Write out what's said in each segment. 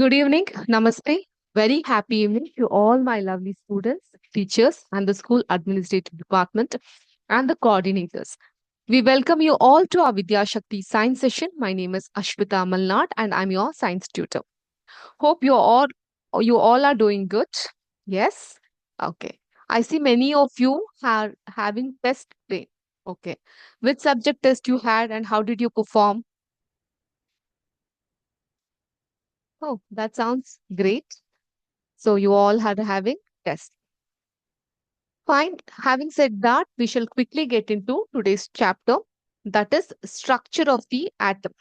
Good evening. Namaste. Very happy evening to all my lovely students, teachers, and the school administrative department and the coordinators. We welcome you all to our Vidya Shakti science session. My name is Ashwita Malnat and I'm your science tutor. Hope you all are doing good. Yes? Okay. I see many of you are having test today. Okay. Which subject test you had and how did you perform? Oh, that sounds great. So you all had having test. Fine. Having said that, we shall quickly get into today's chapter, that is structure of the atom.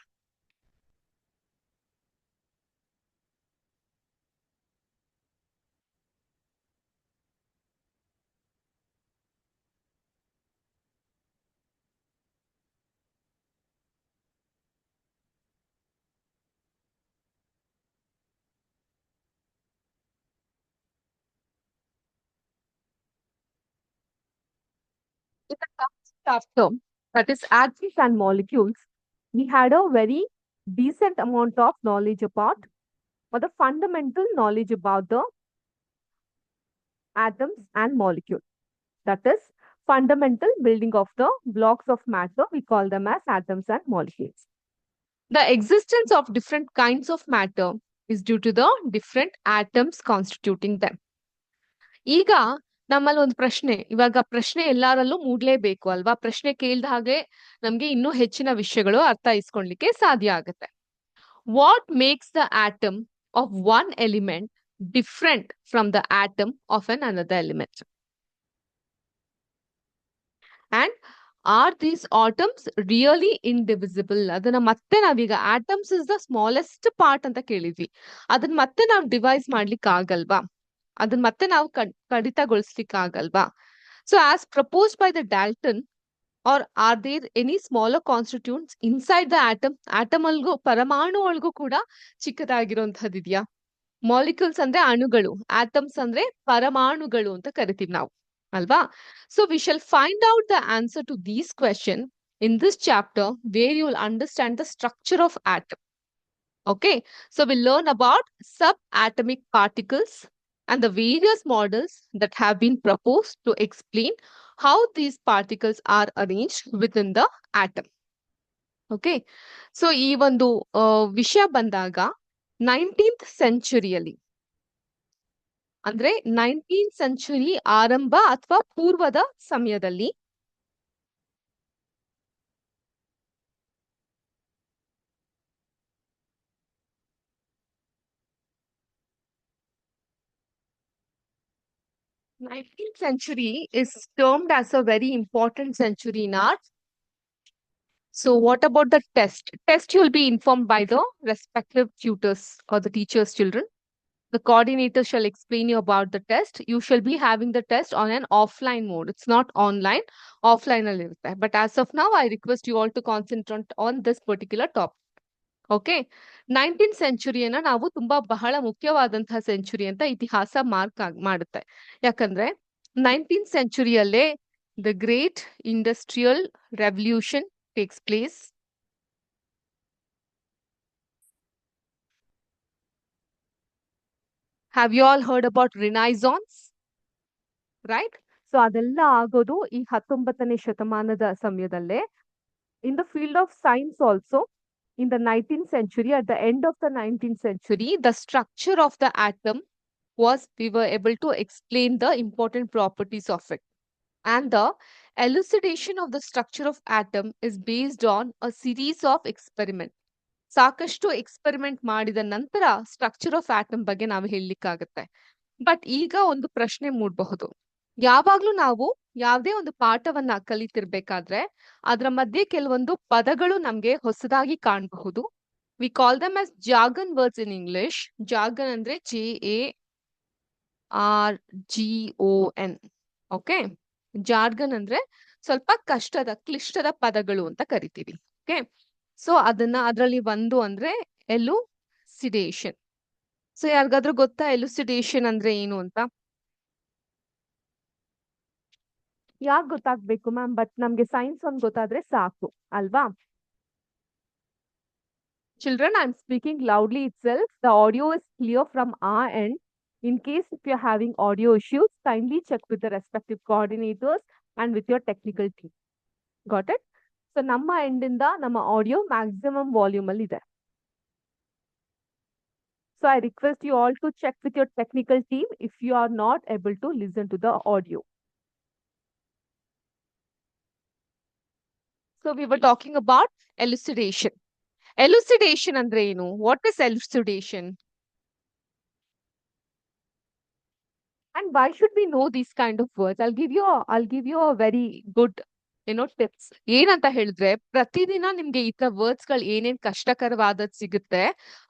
In the last chapter, that is atoms and molecules, we had a very decent amount of knowledge about, or the fundamental knowledge about the atoms and molecules. That is fundamental building of the blocks of matter. We call them as atoms and molecules. The existence of different kinds of matter is due to the different atoms constituting them. ಈಗ ನಮ್ಮಲ್ಲಿ ಒಂದು ಪ್ರಶ್ನೆ, ಇವಾಗ ಪ್ರಶ್ನೆ ಎಲ್ಲಾರಲ್ಲೂ ಮೂಡ್ಲೇಬೇಕು ಅಲ್ವಾ? ಪ್ರಶ್ನೆ ಕೇಳ್ದ ಹಾಗೆ ನಮ್ಗೆ ಇನ್ನೂ ಹೆಚ್ಚಿನ ವಿಷಯಗಳು ಅರ್ಥೈಸ್ಕೊಳ್ಲಿಕ್ಕೆ ಸಾಧ್ಯ ಆಗುತ್ತೆ. What makes the atom of one element different from the atom of an another element? And are these atoms really indivisible? ಅದನ್ನ ಮತ್ತೆ ನಾವೀಗ atoms is the smallest part ಅಂತ ಕೇಳಿದ್ವಿ, ಅದನ್ನ ಮತ್ತೆ ನಾವು ಡಿವೈಸ್ ಮಾಡ್ಲಿಕ್ಕೆ ಆಗಲ್ವಾ? ಅದನ್ನ ಮತ್ತೆ ನಾವು ಕಡಿತಗೊಳಿಸ್ಲಿಕ್ಕೆ ಆಗಲ್ವಾ? So as proposed by the Dalton, are are there any smaller constituents inside the atom? Atom ಅಲ್ಗೂ ಪರಮಾಣು ಒಳಗೂ ಕೂಡ ಚಿಕ್ಕದಾಗಿರುವಂತಹದ್ದು ಇದೆಯಾ? ಮಾಲಿಕ್ಯೂಲ್ಸ್ ಅಂದ್ರೆ ಅಣುಗಳು, ಆಟಮ್ಸ್ ಅಂದ್ರೆ ಪರಮಾಣುಗಳು ಅಂತ ಕರಿತೀವಿ ನಾವು, ಅಲ್ವಾ? So we shall find out the answer to these question in this chapter, where you will understand the structure of atom. Okay, so we'll learn about subatomic particles and the various models that have been proposed to explain how these particles are arranged within the atom. Okay, so ಈ ಒಂದು ವಿಷಯ ಬಂದಾಗ 19th ಸೆಂಚುರಿಯಲ್ಲಿ, ಅಂದ್ರೆ 19th century ಆರಂಭ ಅಥವಾ ಪೂರ್ವದ ಸಮಯದಲ್ಲಿ, nineteenth century is termed as a very important century in art. So what about the test? Test you will be informed by the respective tutors or the teacher's children. The coordinator shall explain you about the test. You shall be having the test on an offline mode. It's not online, offline ಅಲ್ಲಿ ಇರುತ್ತೆ. But as of now, I request you all to concentrate on this particular topic. Okay, 19th ಸೆಂಚುರಿಯನ್ನ ನಾವು ತುಂಬಾ ಬಹಳ ಮುಖ್ಯವಾದಂತಹ century ಅಂತ ಇತಿಹಾಸ ಮಾಡುತ್ತೆ. ಯಾಕಂದ್ರೆ 19th ಸೆಂಚುರಿಯಲ್ಲೇ the great industrial revolution takes place. Have you all heard about Renaissance? Right? So ಅದೆಲ್ಲ ಆಗೋದು ಈ 19ನೇ ಶತಮಾನದ ಸಮಯದಲ್ಲೇ. In the field of science also, in the 19th century, at the end of the 19th century, the structure of the atom was, we were able to explain the important properties of it. And the elucidation of the structure of atom is based on a series of experiments. ಸಾಕಷ್ಟು experiment ಮಾಡಿದ ನಂತರ structure of atom ಬಗ್ಗೆ ನಾವು ಹೇಳಲಿಕ್ಕಾಗತ್ತೆ. But ಈಗ ಒಂದು ಪ್ರಶ್ನೆ ಮೂಡಬಹುದು. ಯಾವಾಗ್ಲೂ ನಾವು ಯಾವುದೇ ಒಂದು ಪಾಠವನ್ನ ಕಲಿತಿರ್ಬೇಕಾದ್ರೆ ಅದರ ಮಧ್ಯೆ ಕೆಲವೊಂದು ಪದಗಳು ನಮ್ಗೆ ಹೊಸದಾಗಿ ಕಾಣಬಹುದು. We call them as jargon words in English. Jargon ಅಂದ್ರೆ JARGON. ಓಕೆ, ಜಾರ್ಗನ್ ಅಂದ್ರೆ ಸ್ವಲ್ಪ ಕ್ಲಿಷ್ಟದ ಪದಗಳು ಅಂತ ಕರಿತೀವಿ. ಓಕೆ, ಸೊ ಅದರಲ್ಲಿ ಒಂದು ಅಂದ್ರೆ ಎಲುಸಿಡೇಷನ್. ಸೊ ಯಾರಿಗಾದ್ರೂ ಗೊತ್ತಾ ಎಲುಸಿಡೇಷನ್ ಅಂದ್ರೆ ಏನು ಅಂತ? ಯಾಕೆ ಗೊತ್ತಾಗ್ಬೇಕು ಮ್ಯಾಮ್? ಬಟ್ ನಮ್ಗೆ ಸೈನ್ಸ್ ಒಂದು ಗೊತ್ತಾದ್ರೆ ಸಾಕು ಅಲ್ವಾ? Children, I'm speaking loudly itself. The audio is clear from our end. In case if you're having audio issues, kindly check with the respective coordinators and with your technical team. Got it? So ನಮ್ಮ ಎಂಡಿಂದ ನಮ್ಮ audio maximum volume ಅಲ್ಲಿ ಇದೆ. So I request you all to check with your technical team if you are not able to listen to the audio. So we were talking about elucidation. Elucidation ಅಂದ್ರೆ ಏನು? What is elucidation? And why should we know these kind of words? I'll give you a very good tips. ಏನಂತ ಹೇಳಿದ್ರೆ, ಪ್ರತಿದಿನ ನಿಮ್ಗೆ ಈ ತರ words ಗಳು ಏನೇನ್ ಕಷ್ಟಕರವಾದದ್ ಸಿಗುತ್ತೆ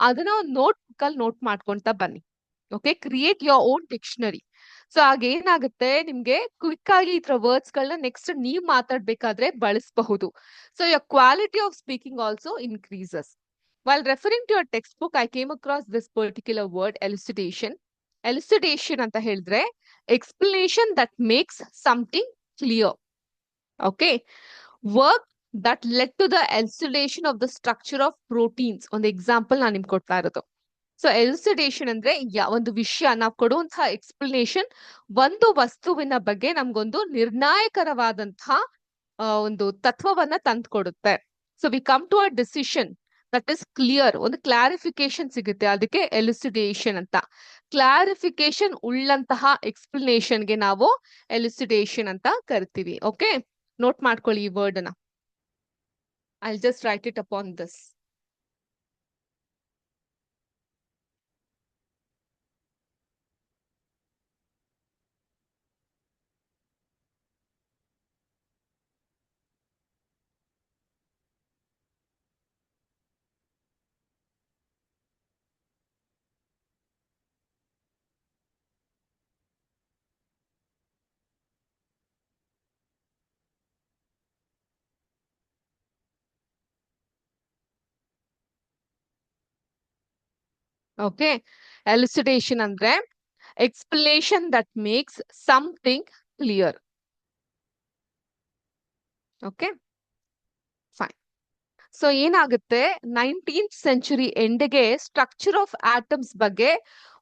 ಅದನ್ನ ಒಂದು ನೋಟ್ ಬುಕ್ ಅಲ್ಲಿ ನೋಟ್ ಮಾಡ್ಕೊಂತ ಬನ್ನಿ. Okay, create your own dictionary. So ಆಗ ಏನಾಗುತ್ತೆ, ನಿಮ್ಗೆ ಕ್ವಿಕ್ ಆಗಿ ಈ ತರ ವರ್ಡ್ಸ್ ಗಳನ್ನ ನೆಕ್ಸ್ಟ್ ನೀವ್ ಮಾತಾಡ್ಬೇಕಾದ್ರೆ ಬಳಸಬಹುದು. So your quality of speaking also increases. While referring to your textbook, I came across this particular word, elucidation. Elucidation ಅಂತ ಹೇಳಿದ್ರೆ explanation that makes something clear. Okay, work that led to the elucidation of the structure of proteins. ಒಂದು example ನಾನು ನಿಮ್ಗೆ ಕೊಡ್ತಾ ಇರೋದು. So ಎಲ್ಸಿಡೇಷನ್ ಅಂದ್ರೆ ಒಂದು ವಿಷಯ ನಾವು ಕೊಡುವಂತಹ ಎಕ್ಸ್ಪ್ಲನೇಷನ್ ಒಂದು ವಸ್ತುವಿನ ಬಗ್ಗೆ ನಮ್ಗೊಂದು ನಿರ್ಣಾಯಕರವಾದಂತಹ ಒಂದು ತತ್ವವನ್ನ ತಂದ್ಕೊಡುತ್ತೆ. So we come to a decision that is clear, ಒಂದು ಕ್ಲಾರಿಫಿಕೇಶನ್ ಸಿಗುತ್ತೆ, ಅದಕ್ಕೆ ಎಲ್ಸಿಡೇಷನ್ ಅಂತ. ಕ್ಲಾರಿಫಿಕೇಶನ್ ಉಳ್ಳಂತಹ ಎಕ್ಸ್ಪ್ಲನೇಷನ್ಗೆ ನಾವು ಎಲ್ಸಿಡೇಷನ್ ಅಂತ ಕರಿತೀವಿ. ಓಕೆ, ನೋಟ್ ಮಾಡ್ಕೊಳ್ಳಿ ಈ ವರ್ಡ್ ನ. I just write it upon this. Okay, elucidation ಅಂದ್ರೆ explanation that makes something clear. Okay, fine. So ಏನಾಗುತ್ತೆ, 19th ಸೆಂಚುರಿ ಎಂಡ್ಗೆ ಸ್ಟ್ರಕ್ಚರ್ ಆಫ್ ಆಟಮ್ಸ್ ಬಗ್ಗೆ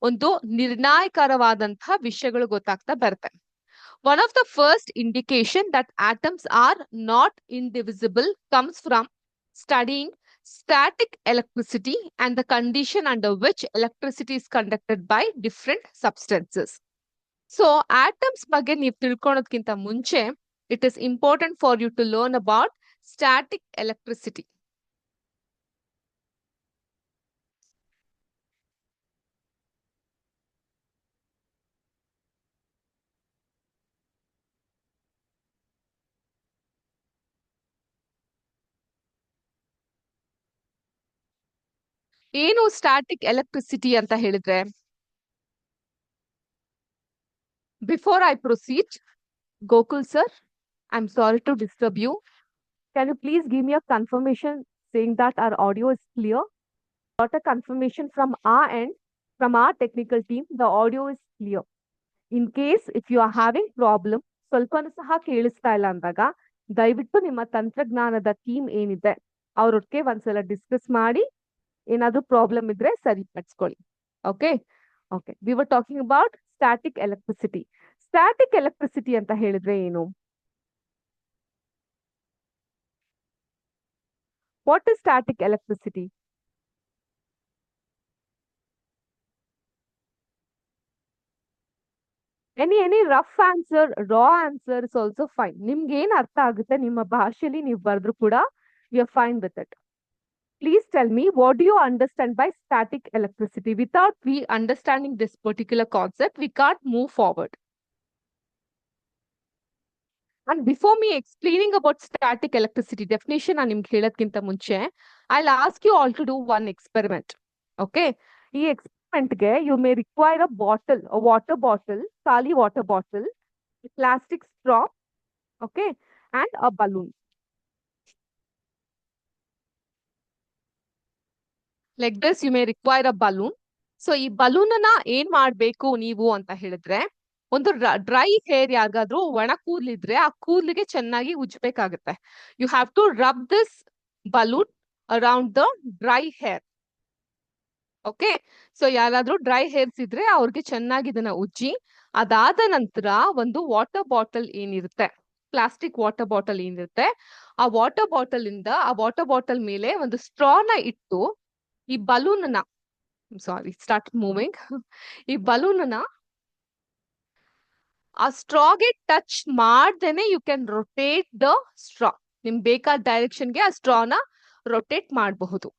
ಒಂದು ನಿರ್ಣಾಯಕರವಾದಂತಹ ವಿಷಯಗಳು ಗೊತ್ತಾಗ್ತಾ ಬರುತ್ತೆ. One of the first indication that atoms are not indivisible comes from studying static electricity and the condition under which electricity is conducted by different substances. So atoms ಬಗ್ಗೆ ನೀವು ತಿಳ್ಕೊಳ್ಳೋದಕ್ಕಿಂತ ಮುಂಚೆ it is important for you to learn about static electricity. ಏನು static electricity ಅಂತ ಹೇಳಿದ್ರೆ, before I proceed, Gokul sir, I'm sorry to disturb you. Can you please give me a confirmation saying that our audio is clear? Got a confirmation from our end, from our technical team, the audio is clear. In case if you are having problem, ಸ್ವಲ್ಪನೂ ಸಹ ಕೇಳಿಸ್ತಾ ಇಲ್ಲ ಅಂದಾಗ ದಯವಿಟ್ಟು ನಿಮ್ಮ ತಂತ್ರಜ್ಞಾನದ team ಏನಿದೆ ಅವ್ರೊಟ್ಟಿಗೆ ಒಂದ್ಸಲ ಡಿಸ್ಕಸ್ ಮಾಡಿ ಏನಾದ್ರೂ ಪ್ರಾಬ್ಲಮ್ ಇದ್ರೆ ಸರಿಪಡಿಸ್ಕೊಳ್ಳಿ. Okay okay, we were talking about static electricity. Static electricity ಅಂತ ಹೇಳಿದ್ರೆ ಏನು? What is static electricity? Any rough answer, raw answer is also fine. ನಿಮ್ಗೆ ಏನ್ ಅರ್ಥ ಆಗುತ್ತೆ ನಿಮ್ಮ ಭಾಷೆಯಲ್ಲಿ ನೀವು ಬರೆದ್ರು ಕೂಡ you are fine with it. Please tell me, what do you understand by static electricity? Without we understanding this particular concept, we can't move forward. And before me explaining about static electricity definition and nimge ಹೇಳೋದಕ್ಕಿಂತ ಮುಂಚೆ, I'll ask you all to do one experiment. Okay? ಈ experiment ಗೆ you may require a bottle, a water bottle, ಖಾಲಿ water bottle, a plastic straw, okay, and a balloon. Like this, you may require a balloon. So ಈ balloon ಅನ್ನ ಏನ್ ಮಾಡ್ಬೇಕು ನೀವು ಅಂತ ಹೇಳಿದ್ರೆ, ಒಂದು ಡ್ರೈ ಹೇರ್ ಯಾರಿಗಾದ್ರೂ ಒಣ ಕೂದ್ಲಿದ್ರೆ ಆ ಕೂದ್ಲಿಗೆ ಚೆನ್ನಾಗಿ ಉಜ್ಬೇಕಾಗುತ್ತೆ. You have to rub this balloon around the dry hair. Okay. So ಯಾರಾದ್ರೂ ಡ್ರೈ ಹೇರ್ಸ್ ಇದ್ರೆ ಅವ್ರಿಗೆ ಚೆನ್ನಾಗಿ ಇದನ್ನ ಉಜ್ಜಿ, ಅದಾದ ನಂತರ ಒಂದು ವಾಟರ್ ಬಾಟಲ್ ಏನಿರುತ್ತೆ, ಪ್ಲಾಸ್ಟಿಕ್ ವಾಟರ್ ಬಾಟಲ್ ಏನಿರುತ್ತೆ, ಆ ವಾಟರ್ ಬಾಟಲ್ ಮೇಲೆ ಒಂದು ಸ್ಟ್ರಾನ ಇಟ್ಟು ಈ ಬಲೂನ್ ಸಾರಿ ಸ್ಟಾರ್ಟ್ ಮೂವಿಂಗ್ ಈ ಬಲೂನ್ ಆ ಸ್ಟ್ರಾಗೆ ಟಚ್ ಮಾಡ್ದೇನೆ you can rotate the straw. ನಿಮ್ಗೆ ಬೇಕಾದ ಡೈರೆಕ್ಷನ್ಗೆ ಆ ಸ್ಟ್ರಾನ ರೊಟೇಟ್ ಮಾಡಬಹುದು.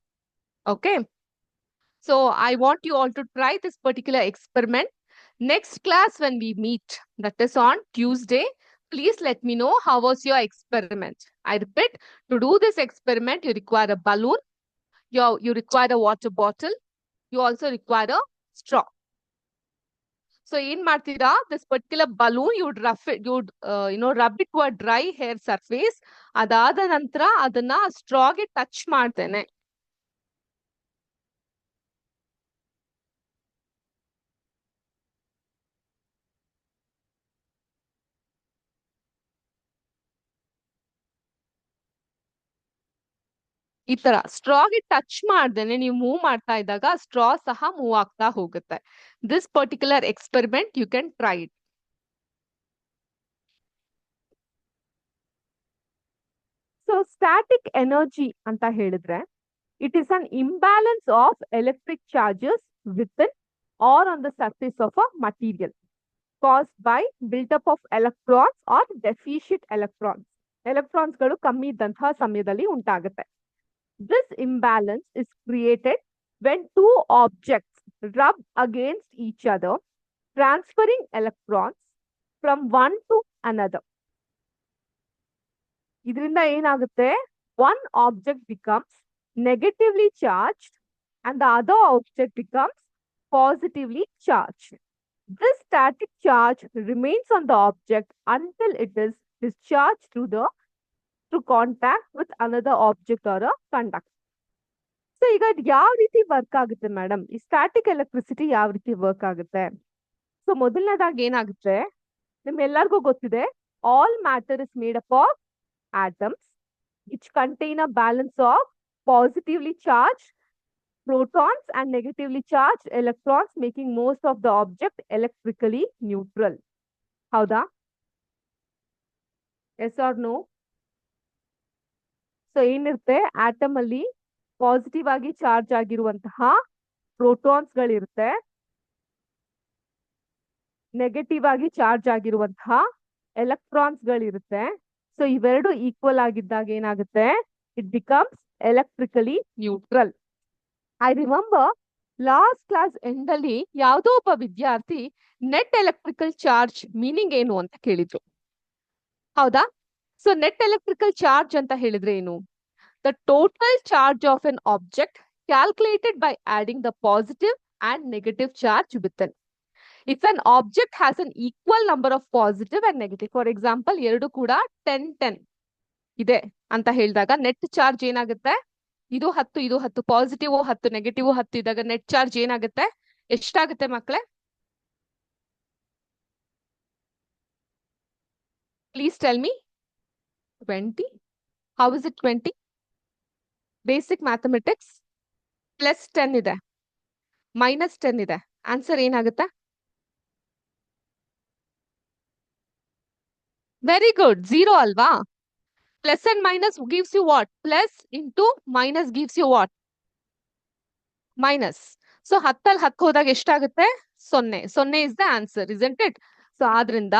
Okay. So I want you all to try this particular experiment. Next class when we meet, that is on Tuesday, please let me know how was your experiment. I repeat, to do this experiment, you require a balloon, you require a water bottle, you also require a straw. So in Martira, this particular balloon, you would rough it, you would rub it to a dry hair surface. Adada nantra adana straw ge touch ಮಾಡ್ತೇನೆ. ಈ ತರ ಸ್ಟ್ರಾಗೆ touch ಮಾಡ್ದೇನೆ ನೀವು move ಮಾಡ್ತಾ ಇದ್ದಾಗ straw ಸಹ move ಆಗ್ತಾ ಹೋಗುತ್ತೆ. This particular experiment you can try it. So static energy ಅಂತ ಹೇಳಿದ್ರೆ it is an imbalance of electric charges with or on the surface of a material caused by build-up of electrons or deficient electrons. Electrons ಗಳು ಕಮ್ಮಿ ಇದ್ದಂತಹ ಸಮಯದಲ್ಲಿ ಉಂಟಾಗುತ್ತೆ. This imbalance is created when two objects rub against each other, transferring electrons from one to another. ಇದರಿಂದ ಏನಾಗುತ್ತೆ, one object becomes negatively charged and the other object becomes positively charged. This static charge remains on the object until it is discharged through contact with another object or a conductor. So ಈಗ ಇದು ಯಾವ ರೀತಿ work ಆಗುತ್ತೆ madam, ಈ static electricity ಯಾವ ರೀತಿ work ಆಗುತ್ತೆ? So ಮೊದಲನೇದಾಗಿ ಏನಾಗುತ್ತೆ, ನಿಮ್ಗೆಲ್ಲರಿಗೂ ಗೊತ್ತಿದೆ, all matter is made up of atoms which contain a balance of positively charge protons and negatively charged electrons, making most of the object electrically neutral. ಹೌದಾ? Yes or no? So ಏನಿರುತ್ತೆ, atom ಅಲ್ಲಿ positive ಆಗಿ charge ಆಗಿರುವಂತಹ protons ಗಳಿರುತ್ತೆ, negative ಆಗಿ charge ಆಗಿರುವಂತಹ electrons ಗಳಿರುತ್ತೆ. So ಇವೆರಡು ಈಕ್ವಲ್ ಆಗಿದ್ದಾಗ ಏನಾಗುತ್ತೆ, it becomes electrically neutral. I remember last class end ಅಲ್ಲಿ ಯಾವುದೋ ಒಬ್ಬ ವಿದ್ಯಾರ್ಥಿ ನೆಟ್ ಎಲೆಕ್ಟ್ರಿಕಲ್ ಚಾರ್ಜ್ ಮೀನಿಂಗ್ ಏನು ಅಂತ ಕೇಳಿದ್ರು. ಹೌದಾ? ಸೊ ನೆಟ್ ಎಲೆಕ್ಟ್ರಿಕಲ್ ಚಾರ್ಜ್ ಅಂತ ಹೇಳಿದ್ರೆ ಏನು? The total charge of N object calculated by adding the positive and negative charge with if an object has an equal number of positive and negative, for example ಎರಡು ಕೂಡ 10 ಇದೆ ಅಂತ ಹೇಳಿದಾಗ net charge ಏನಾಗುತ್ತೆ, ಇದು 10 ಪಾಸಿಟಿವ್ 10 ನೆಗೆಟಿವ್ 10 ಇದ್ದಾಗ net charge ಏನಾಗುತ್ತೆ, ಎಷ್ಟಾಗುತ್ತೆ ಮಕ್ಕಳೇ? Please tell me. 20. How is it 20? Basic mathematics. +10 ಇದೆ, -10 ಇದೆ, ಆನ್ಸರ್ ಏನಾಗುತ್ತೆ? ವೆರಿ ಗುಡ್, 0 ಅಲ್ವಾ? Plus and minus gives you what? Plus into minus gives you what? Minus. So 10 10 ಹೋದಾಗ ಎಷ್ಟಾಗುತ್ತೆ? 0 is the answer, isn't it? So ಆದ್ರಿಂದ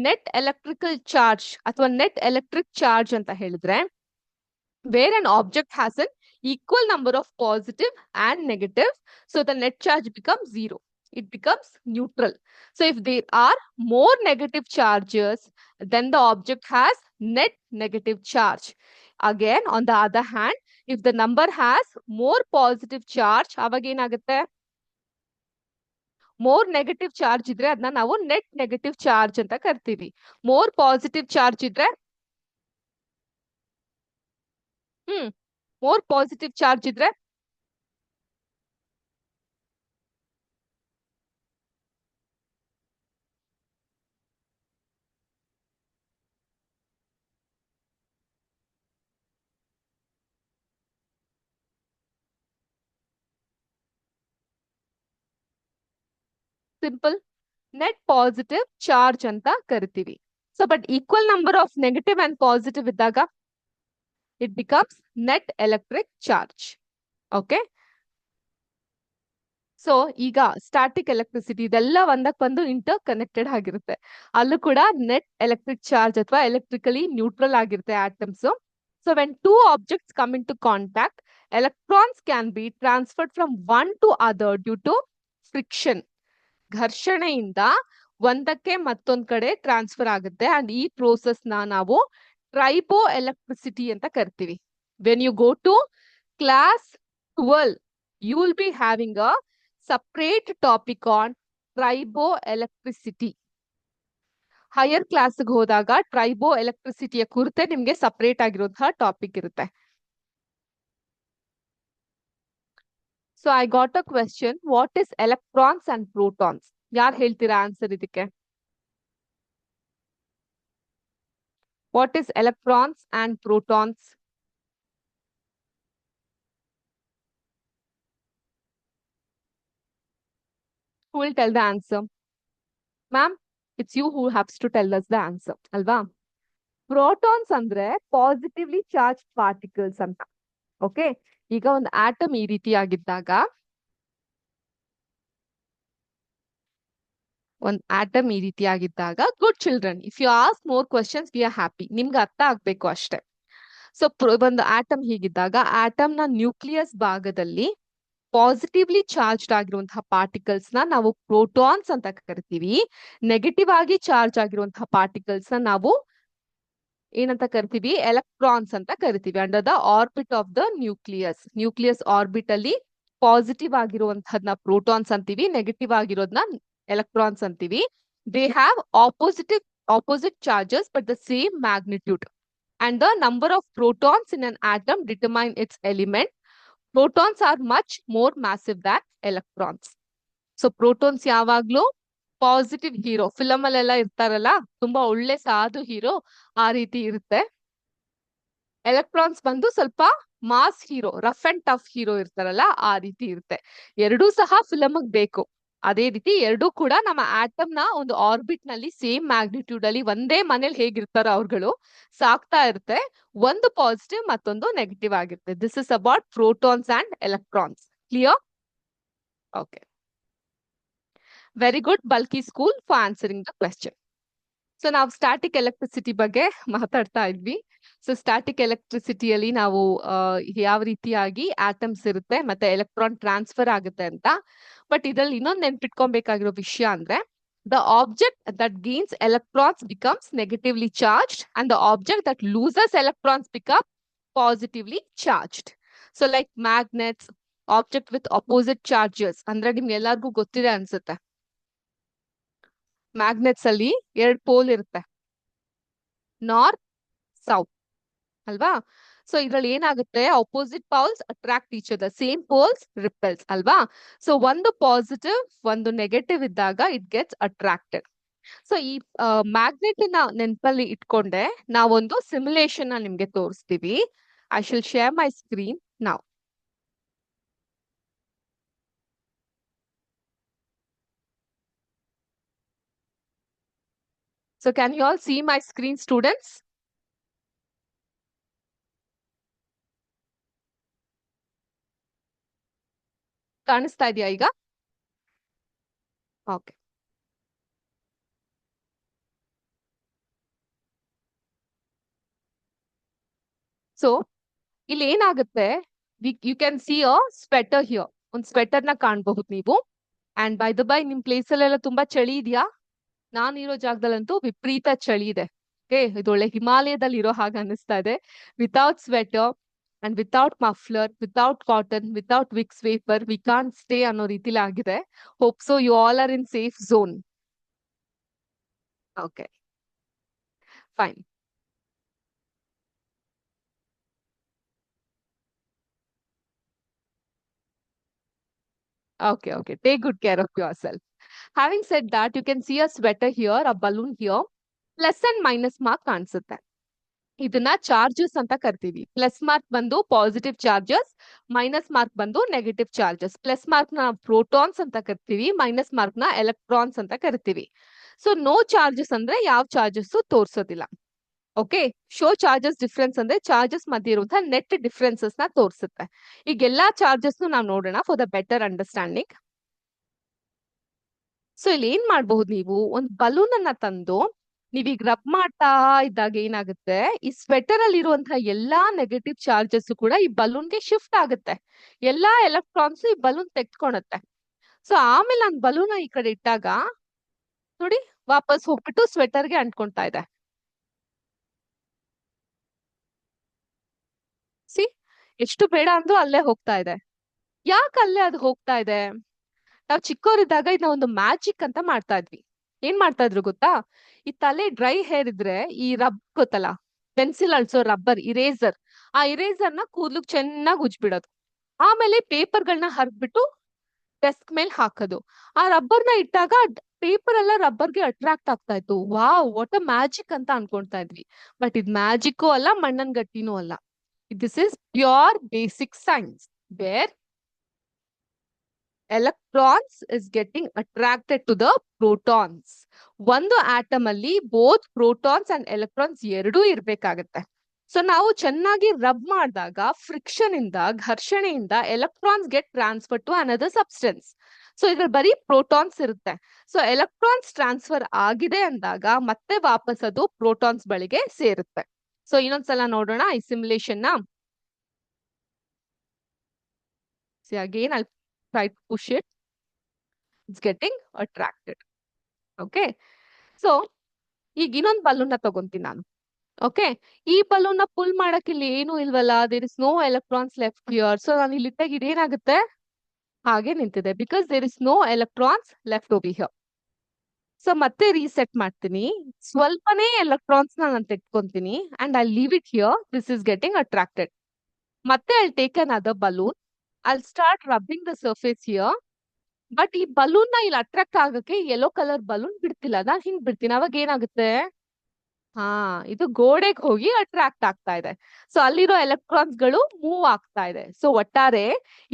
net electrical charge ಅಥವಾ net electric charge ಅಂತ ಹೇಳಿದ್ರೆ where an object has an equal number of positive and negative, so the net charge becomes 0. It becomes neutral. So if there are more negative charges, then the object has net negative charge. Again, on the other hand, if the number has more positive charge, ಅವಾಗ ಏನಾಗುತ್ತೆ, more negative charge ಇದ್ರೆ ಅದನ್ನ ನಾವು net negative charge ಅಂತ ಕರಿತೀವಿ. More positive charge ಇದ್ರೆ more positive charge ಇದ್ರೆ simple. Net positive charge ಅಂತ ಕರಿತೀವಿ. So but equal number of negative and positive ಇದ್ದಾಗ it becomes net electric charge. Okay. So ಈಗ ಸ್ಟಾಟಿಕ್ ಎಲೆಕ್ಟ್ರಿಸಿಟಿ ಇದೆಲ್ಲ ಒಂದಕ್ಕೆ ಬಂದು ಇಂಟರ್ ಕನೆಕ್ಟೆಡ್ ಆಗಿರುತ್ತೆ. ಅಲ್ಲೂ ಕೂಡ ನೆಟ್ ಎಲೆಕ್ಟ್ರಿಕ್ ಚಾರ್ಜ್ ಅಥವಾ ಎಲೆಕ್ಟ್ರಿಕಲಿ ನ್ಯೂಟ್ರಲ್ ಆಗಿರುತ್ತೆ atoms. So when two objects come into contact, electrons can be transferred from one to other due to friction. ಘರ್ಷಣೆಯಿಂದ ಒಂದಕ್ಕೆ ಮತ್ತೊಂದ್ ಕಡೆ ಟ್ರಾನ್ಸ್ಫರ್ ಆಗುತ್ತೆ. ಅಂಡ್ ಈ ಪ್ರೋಸೆಸ್ ನಾವು ಟ್ರೈಬೋ ಎಲೆಕ್ಟ್ರಿಸಿಟಿ ಅಂತ ಕರಿತೀವಿ. When you go to class 12, you will be having a separate topic on triboelectricity. Higher ಕ್ಲಾಸ್ಗೆ ಹೋದಾಗ ಟ್ರೈಬೋ ಎಲೆಕ್ಟ್ರಿಸಿಟಿಯ ಕುರಿತೆ ನಿಮ್ಗೆ ಸಪರೇಟ್ ಆಗಿರುವಂತಹ ಟಾಪಿಕ್ ಇರುತ್ತೆ. So I got a question, what is electrons and protons? ಯಾರು ಹೇಳ್ತೀರಾ ಆನ್ಸರ್ ಇದಕ್ಕೆ? What is electrons and protons? Who will tell the answer? Ma'am, it's you who has to tell us the answer, ಅಲ್ವಾ? Protons ಅಂದ್ರೆ positively charge particles ಅಂತ. Okay. ಈಗ ಒಂದು atom ಈ ರೀತಿಯಾಗಿದ್ದಾಗ, good children, if you ask more questions we are happy. ನಿಮ್ಗೆ ಅರ್ಥ ಆಗ್ಬೇಕು ಅಷ್ಟೇ. ಸೊ ಒಂದು ಆಟಮ್ ಹೀಗಿದ್ದಾಗ ಆಟಮ್ ನ ನ್ಯೂಕ್ಲಿಯಸ್ ಭಾಗದಲ್ಲಿ ಪಾಸಿಟಿವ್ಲಿ ಚಾರ್ಜ್ಡ್ ಆಗಿರುವಂತಹ ಪಾರ್ಟಿಕಲ್ಸ್ ನಾವು ಪ್ರೋಟಾನ್ಸ್ ಅಂತ ಕರಿತೀವಿ. ನೆಗೆಟಿವ್ ಆಗಿ ಚಾರ್ಜ್ ಆಗಿರುವಂತಹ ಪಾರ್ಟಿಕಲ್ಸ್ ನಾವು ಏನಂತ ಕರಿತೀವಿ? ಎಲೆಕ್ಟ್ರಾನ್ಸ್ ಅಂತ ಕರಿತೀವಿ. Under the orbit of the nucleus orbit ಅಲ್ಲಿ ಪಾಸಿಟಿವ್ ಆಗಿರುವಂತಹದ್ನ ಪ್ರೋಟಾನ್ಸ್ ಅಂತೀವಿ, ನೆಗೆಟಿವ್ ಆಗಿರೋದನ್ನ ಎಲೆಕ್ಟ್ರಾನ್ಸ್ ಅಂತೀವಿ. They have opposite charges but the same magnitude. And the number of protons in an atom determine it's element. Protons are much more massive than electrons. So protons ಯಾವಾಗ್ಲೂ positive hero, film ಅಲ್ಲೆಲ್ಲ ಇರ್ತಾರಲ್ಲ, ತುಂಬಾ ಒಳ್ಳೆ ಸಾಧು hero, ಆ ರೀತಿ ಇರುತ್ತೆ. Electrons ಬಂದು ಸ್ವಲ್ಪ mass hero, rough and tough hero ಇರ್ತಾರಲ್ಲ, ಆ ರೀತಿ ಇರುತ್ತೆ. ಎರಡೂ ಸಹ ಫಿಲಮ್ ಬೇಕು. ಅದೇ ರೀತಿ ಎರಡೂ ಕೂಡ ನಮ್ಮ ಆಟಮ್ ನ ಒಂದು ಆರ್ಬಿಟ್ ನಲ್ಲಿ ಸೇಮ್ ಮ್ಯಾಗ್ನಿಟ್ಯೂಡ್ ಅಲ್ಲಿ ಒಂದೇ ಮನೇಲಿ ಹೇಗಿರ್ತಾರೋ ಅವ್ರುಗಳು ಸಾಕ್ತಾ ಇರುತ್ತೆ. ಒಂದು ಪಾಸಿಟಿವ್ ಮತ್ತೊಂದು ನೆಗೆಟಿವ್ ಆಗಿರುತ್ತೆ. This is about protons and electrons. Clear? Okay, very good bulky school for answering the question. So ನಾವು ಸ್ಟಾಟಿಕ್ ಎಲೆಕ್ಟ್ರಿಸಿಟಿ ಬಗ್ಗೆ ಮಾತಾಡ್ತಾ ಇದ್ವಿ. ಸೊ ಸ್ಟಾಟಿಕ್ ಎಲೆಕ್ಟ್ರಿಸಿಟಿಯಲ್ಲಿ ನಾವು ಯಾವ ರೀತಿಯಾಗಿ ಆಟಮ್ಸ್ ಇರುತ್ತೆ ಮತ್ತೆ ಎಲೆಕ್ಟ್ರಾನ್ ಟ್ರಾನ್ಸ್ಫರ್ ಆಗುತ್ತೆ ಅಂತ. ಬಟ್ ಇದ್ರಲ್ಲಿ ಇನ್ನೊಂದು ನೆನ್ಪಿಟ್ಕೊಬೇಕಾಗಿರೋ ವಿಷಯ ಅಂದ್ರೆ, the object that gains electrons becomes negatively charged and the object that loses electrons become positively charged. So like magnets, object with opposite charges. ಅಂದ್ರೆ ನಿಮ್ಗೆ ಎಲ್ಲರಿಗೂ ಗೊತ್ತಿದೆ ಅನ್ಸುತ್ತೆ, ಮ್ಯಾಗ್ನೆಟ್ಸ್ ಅಲ್ಲಿ ಎರಡು ಪೋಲ್ ಇರುತ್ತೆ, ನಾರ್ತ್ ಸೌತ್ ಅಲ್ವಾ? ಸೊ ಇದ್ರಲ್ಲಿ ಏನಾಗುತ್ತೆ, opposite poles attract each other, same poles repels ಅಲ್ವಾ? ಸೊ ಒಂದು ಪಾಸಿಟಿವ್ ಒಂದು ನೆಗೆಟಿವ್ ಇದ್ದಾಗ ಇಟ್ ಗೆಟ್ಸ್ ಅಟ್ರಾಕ್ಟೆಡ್. ಸೊ ಈ ಮ್ಯಾಗ್ನೆಟ್ ನ ನೆನಪಲ್ಲಿ ಇಟ್ಕೊಂಡೆ ನಾವೊಂದು ಸಿಮ್ಯುಲೇಷನ್ ನಿಮ್ಗೆ ತೋರಿಸ್ತೀವಿ. I shall share my screen now. So can you all see my screen, students? ಕಾಣಿಸ್ತಾ ಇದೆಯಾ ಈಗ? ಓಕೆ. ಸೊ ಇಲ್ಲಿ ಏನಾಗುತ್ತೆ, you can see a sweater here. ಒಂದು ಸ್ವೆಟರ್ ನ ಕಾಣಬಹುದು ನೀವು. ಅಂಡ್ ಬೈ ದ ಬೈ ನಿಮ್ ಪ್ಲೇಸ್ ಅಲ್ಲೆಲ್ಲ ತುಂಬಾ ಚಳಿ ಇದೆಯಾ? ನಾನು ಇರೋ ಜಾಗದಲ್ಲಂತೂ ವಿಪರೀತ ಚಳಿ ಇದೆ. ಓಕೆ, ಇದು ಒಳ್ಳೆ ಹಿಮಾಲಯದಲ್ಲಿ ಇರೋ ಹಾಗೆ ಅನಿಸ್ತಾ ಇದೆ. Without sweater and without muffler, without cotton, without Vicks vapour we can't stay ಅನ್ನೋ ರೀತಿಲಿ ಆಗಿದೆ. Hope so you all are in safe zone. Okay, fine. Okay, take good care of yourself. Having said that, you can see a sweater here, a balloon here. Plus and minus mark ಕಾಣಿಸುತ್ತೆ. ಇದನ್ನ charges ಅಂತ ಕರಿತೀವಿ. Plus mark ಬಂದು positive charges, minus mark ಬಂದು negative charges. Plus mark ನ protons ಅಂತ ಕರಿತೀವಿ, minus mark ನ ಎಲೆಕ್ಟ್ರಾನ್ಸ್ ಅಂತ ಕರಿತೀವಿ. ಸೊ ನೋ ಚಾರ್ಜಸ್ ಅಂದ್ರೆ ಯಾವ ಚಾರ್ಜಸ್ ತೋರ್ಸೋದಿಲ್ಲ. ಓಕೆ, ಶೋ ಚಾರ್ಜಸ್ ಡಿಫ್ರೆನ್ಸ್ ಅಂದ್ರೆ ಚಾರ್ಜಸ್ ಮಧ್ಯೆ ಇರುವಂತಹ ನೆಟ್ ಡಿಫ್ರೆನ್ಸಸ್ ನ ತೋರಿಸುತ್ತೆ. ಈಗ ಎಲ್ಲಾ ಚಾರ್ಜಸ್ ನಾವು ನೋಡೋಣ for the better understanding. So ಇಲ್ಲಿ ಏನ್ ಮಾಡಬಹುದು, ನೀವು ಒಂದು ಬಲೂನ್ ಅನ್ನ ತಂದು ನೀವೀಗ ರಬ್ ಮಾಡ್ತಾ ಇದ್ದಾಗ ಏನಾಗುತ್ತೆ, ಈ ಸ್ವೆಟರ್ ಅಲ್ಲಿ ಇರುವಂತಹ ಎಲ್ಲಾ ನೆಗೆಟಿವ್ ಚಾರ್ಜಸ್ ಕೂಡ ಈ ಬಲೂನ್ಗೆ ಶಿಫ್ಟ್ ಆಗುತ್ತೆ. ಎಲ್ಲಾ ಎಲೆಕ್ಟ್ರಾನ್ಸ್ ಈ ಬಲೂನ್ ತೆಗೆದುಕೊಳ್ಳುತ್ತೆ. ಸೊ ಆಮೇಲೆ ನಾನು ಬಲೂನ್ ಈ ಕಡೆ ಇಟ್ಟಾಗ ನೋಡಿ ವಾಪಸ್ ಹೋಗ್ಬಿಟ್ಟು ಸ್ವೆಟರ್ಗೆ ಅಂಟ್ಕೊಂತಾ ಇದೆ. ಸಿ, ಎಷ್ಟು ಬೇಡ ಅಂದ್ರೂ ಅಲ್ಲೇ ಹೋಗ್ತಾ ಇದೆ. ಯಾಕೆ ಅಲ್ಲೇ ಅದು ಹೋಗ್ತಾ ಇದೆ? ನಾವು ಚಿಕ್ಕವರಿದ್ದಾಗ ಇದನ್ನ ಒಂದು ಮ್ಯಾಜಿಕ್ ಅಂತ ಮಾಡ್ತಾ ಇದ್ವಿ. ಏನ್ ಮಾಡ್ತಾ ಇದ್ರು ಗೊತ್ತಾ? ಈ ತಲೆ ಡ್ರೈ ಹೇರ್ ಇದ್ರೆ ಈ ರಬ್ ಗೊತ್ತಲ್ಲ, ಪೆನ್ಸಿಲ್ ಅಳ್ಸೋ ರಬ್ಬರ್ ಇರೇಸರ್, ಆ ಇರೇಸರ್ ನ ಕೂದ್ಲಿಗೆ ಚೆನ್ನಾಗಿ ಉಜ್ಬಿಡೋದು. ಆಮೇಲೆ ಪೇಪರ್ಗಳನ್ನ ಹರಿದ್ಬಿಟ್ಟು ಡೆಸ್ಕ್ ಮೇಲೆ ಹಾಕೋದು. ಆ ರಬ್ಬರ್ ನ ಇಟ್ಟಾಗ ಪೇಪರ್ ಎಲ್ಲ ರಬ್ಬರ್ಗೆ ಅಟ್ರಾಕ್ಟ್ ಆಗ್ತಾ ಇತ್ತು. ವಾವ್, ವಾಟ್ ಅ ಮ್ಯಾಜಿಕ್ ಅಂತ ಅನ್ಕೊಂತಾ ಇದ್ವಿ. ಬಟ್ ಇದ್ ಮ್ಯಾಜಿಕ್ಕೂ ಅಲ್ಲ, ಮಣ್ಣನ್ ಗಟ್ಟಿನೂ ಅಲ್ಲ. This is pure basic science where electrons is getting attracted to the protons. ಒಂದು ಆಟಮ್ ಅಲ್ಲಿ ಬೋತ್ ಪ್ರೋಟಾನ್ಸ್ ಅಂಡ್ ಎಲೆಕ್ಟ್ರಾನ್ಸ್ ಎರಡೂ ಇರ್ಬೇಕಾಗತ್ತೆ. ಸೊ ನಾವು ಚೆನ್ನಾಗಿ ರಬ್ ಮಾಡಿದಾಗ ಫ್ರಿಕ್ಷನ್ ಇಂದ, ಘರ್ಷಣೆಯಿಂದ electrons get transfer to another substance. So ಇದ್ರಲ್ಲಿ ಬರೀ ಪ್ರೋಟಾನ್ಸ್ ಇರುತ್ತೆ. ಸೊ ಎಲೆಕ್ಟ್ರಾನ್ಸ್ ಟ್ರಾನ್ಸ್ಫರ್ ಆಗಿದೆ ಅಂದಾಗ ಮತ್ತೆ ವಾಪಸ್ ಅದು ಪ್ರೋಟಾನ್ಸ್ ಬಳಿಗೆ ಸೇರುತ್ತೆ. ಸೊ ಇನ್ನೊಂದ್ಸಲ ನೋಡೋಣ ಈ ಸಿಮ್ಯುಲೇಷನ್ ನ. Again I try to push it, it's getting attracted. Okay, so ಈಗ ಇನ್ನೊಂದು ಬಲೂನ್ ನ ತಗೊಂತೀನಿ ನಾನು. ಓಕೆ, ಈ ಬಲೂನ್ ನ ಪುಲ್ ಮಾಡಕ್ ಇಲ್ಲಿ ಏನು ಇಲ್ವಲ್ಲ, there is no electrons left here. So ನಾನು ಇಲ್ಲಿ ಇಟ್ಟಾಗ ಇದೇನಾಗುತ್ತೆ, ಹಾಗೆ ನಿಂತಿದೆ, because there is no electrons left over here. So ಮತ್ತೆ ರೀಸೆಟ್ ಮಾಡ್ತೀನಿ, ಸ್ವಲ್ಪನೇ ಎಲೆಕ್ಟ್ರಾನ್ಸ್ ನಾನು ತೆಗೆದುಕೊಂತೀನಿ and I leave it here. This is getting attracted. ಮತ್ತೆ I take another balloon, I'll start rubbing the surface here. But ಈ balloon ನ ಇಲ್ಲಿ attract ಆಗಕ್ಕೆ ಯೆಲ್ಲೋ ಕಲರ್ ಬಲೂನ್ ಬಿಡ್ತಿಲ್ಲ. ನಾನ್ ಹಿಂಗ್ ಬಿಡ್ತೀನಿ, ಅವಾಗ ಏನಾಗುತ್ತೆ, ಹಾ, ಇದು ಗೋಡೆಗೆ ಹೋಗಿ ಅಟ್ರಾಕ್ಟ್ ಆಗ್ತಾ ಇದೆ. ಸೊ ಅಲ್ಲಿರೋ ಎಲೆಕ್ಟ್ರಾನ್ಸ್ ಗಳು ಮೂವ್ ಆಗ್ತಾ ಇದೆ. ಸೊ ಒಟ್ಟಾರೆ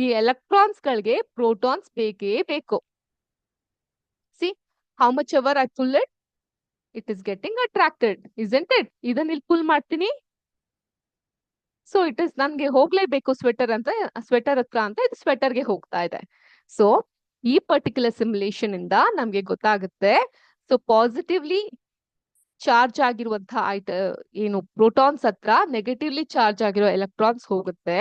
ಈ ಎಲೆಕ್ಟ್ರಾನ್ಸ್ ಗಳಿಗೆ ಪ್ರೋಟಾನ್ಸ್ ಬೇಕೇ ಬೇಕು. C, how much ever I pull it, it is getting attracted, isn't it? ಇದನ್ನ ಇಲ್ಲಿ ಪುಲ್ ಮಾಡ್ತೀನಿ, ಸೊ ಇಟ್ ಇಸ್ ನನ್ಗೆ ಹೋಗ್ಲೇಬೇಕು ಸ್ವೆಟರ್ ಅಂತ, ಸ್ವೆಟರ್ ಹತ್ರ ಅಂತ ಇದು ಸ್ವೆಟರ್ಗೆ ಹೋಗ್ತಾ ಇದೆ. ಸೊ ಈ ಪರ್ಟಿಕ್ಯುಲರ್ ಸಿಮ್ಯುಲೇಷನ್ ಇಂದ ನಮ್ಗೆ ಗೊತ್ತಾಗುತ್ತೆ, ಸೊ ಪಾಸಿಟಿವ್ಲಿ ಚಾರ್ಜ್ ಆಗಿರುವಂತಹ ಏನು ಪ್ರೋಟಾನ್ಸ್ ಹತ್ರ ನೆಗೆಟಿವ್ಲಿ ಚಾರ್ಜ್ ಆಗಿರೋ ಎಲೆಕ್ಟ್ರಾನ್ಸ್ ಹೋಗುತ್ತೆ.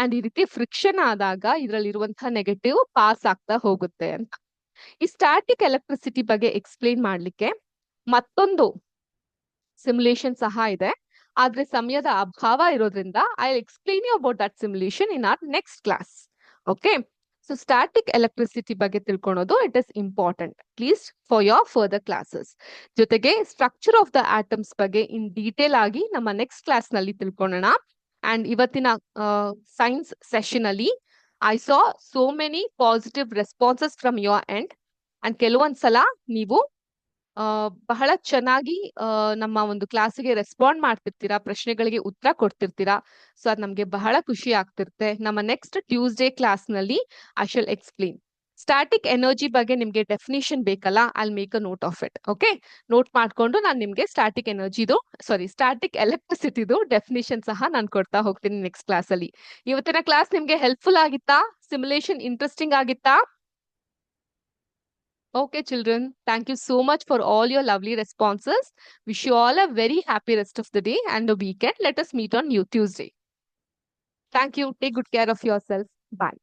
ಅಂಡ್ ಈ ರೀತಿ ಫ್ರಿಕ್ಷನ್ ಆದಾಗ ಇದ್ರಲ್ಲಿ ಇರುವಂತಹ ನೆಗೆಟಿವ್ ಪಾಸ್ ಆಗ್ತಾ ಹೋಗುತ್ತೆ ಅಂತ. ಈ ಸ್ಟ್ಯಾಟಿಕ್ ಎಲೆಕ್ಟ್ರಿಸಿಟಿ ಬಗ್ಗೆ ಎಕ್ಸ್ಪ್ಲೇನ್ ಮಾಡ್ಲಿಕ್ಕೆ ಮತ್ತೊಂದು ಸಿಮ್ಯುಲೇಷನ್ ಸಹ ಇದೆ, ಆದ್ರೆ ಸಮಯದ ಅಭಾವ ಇರೋದ್ರಿಂದ I explain you about that simulation in our next class. Okay, so static electricity ಬಗ್ಗೆ ತಿಳ್ಕೊಳೋದು it is important please for your further classes. ಜೊತೆಗೆ ಸ್ಟ್ರಕ್ಚರ್ ಆಫ್ ದ ಆಟಮ್ಸ್ ಬಗ್ಗೆ ಇನ್ ಡೀಟೇಲ್ ಆಗಿ ನಮ್ಮ ನೆಕ್ಸ್ಟ್ ಕ್ಲಾಸ್ ನಲ್ಲಿ ತಿಳ್ಕೊಳ್ಳೋಣ. ಅಂಡ್ ಇವತ್ತಿನ science session ಅಲ್ಲಿ I saw so many positive responses from your end. And ಕೆಲವೊಂದ್ಸಲ ನೀವು ಬಹಳ ಚೆನ್ನಾಗಿ ನಮ್ಮ ಒಂದು ಕ್ಲಾಸಿಗೆ ರೆಸ್ಪಾಂಡ್ ಮಾಡ್ತಿರ್ತೀರಾ, ಪ್ರಶ್ನೆಗಳಿಗೆ ಉತ್ತರ ಕೊಡ್ತಿರ್ತೀರಾ. ಸೊ ಅದ್ ನಮ್ಗೆ ಬಹಳ ಖುಷಿ ಆಗ್ತಿರುತ್ತೆ. ನಮ್ಮ ನೆಕ್ಸ್ಟ್ ಟ್ಯೂಸ್ಡೇ ಕ್ಲಾಸ್ ನಲ್ಲಿ I shall explain static energy ಬಗ್ಗೆ. ನಿಮ್ಗೆ ಡೆಫಿನಿಷನ್ ಬೇಕಲ್ಲ, I make a note of it. Okay, note ಮಾಡ್ಕೊಂಡು ನಾನು ನಿಮ್ಗೆ ಸ್ಟ್ಯಾಟಿಕ್ ಎನರ್ಜಿದು ಸ್ಟ್ಯಾಟಿಕ್ ಎಲೆಕ್ಟ್ರಿಸಿಟಿದು ಡೆಫಿನಿಷನ್ ಸಹ ನಾನು ಕೊಡ್ತಾ ಹೋಗ್ತೀನಿ ನೆಕ್ಸ್ಟ್ ಕ್ಲಾಸ್ ಅಲ್ಲಿ. ಇವತ್ತಿನ ಕ್ಲಾಸ್ ನಿಮ್ಗೆ ಹೆಲ್ಪ್ಫುಲ್ ಆಗಿತ್ತಾ? ಸಿಮ್ಯುಲೇಷನ್ ಇಂಟ್ರೆಸ್ಟಿಂಗ್ ಆಗಿತ್ತಾ? Okay, children, thank you so much for all your lovely responses. Wish you all a very happy rest of the day and the weekend. Let us meet on Tuesday. Thank you. Take good care of yourself. Bye.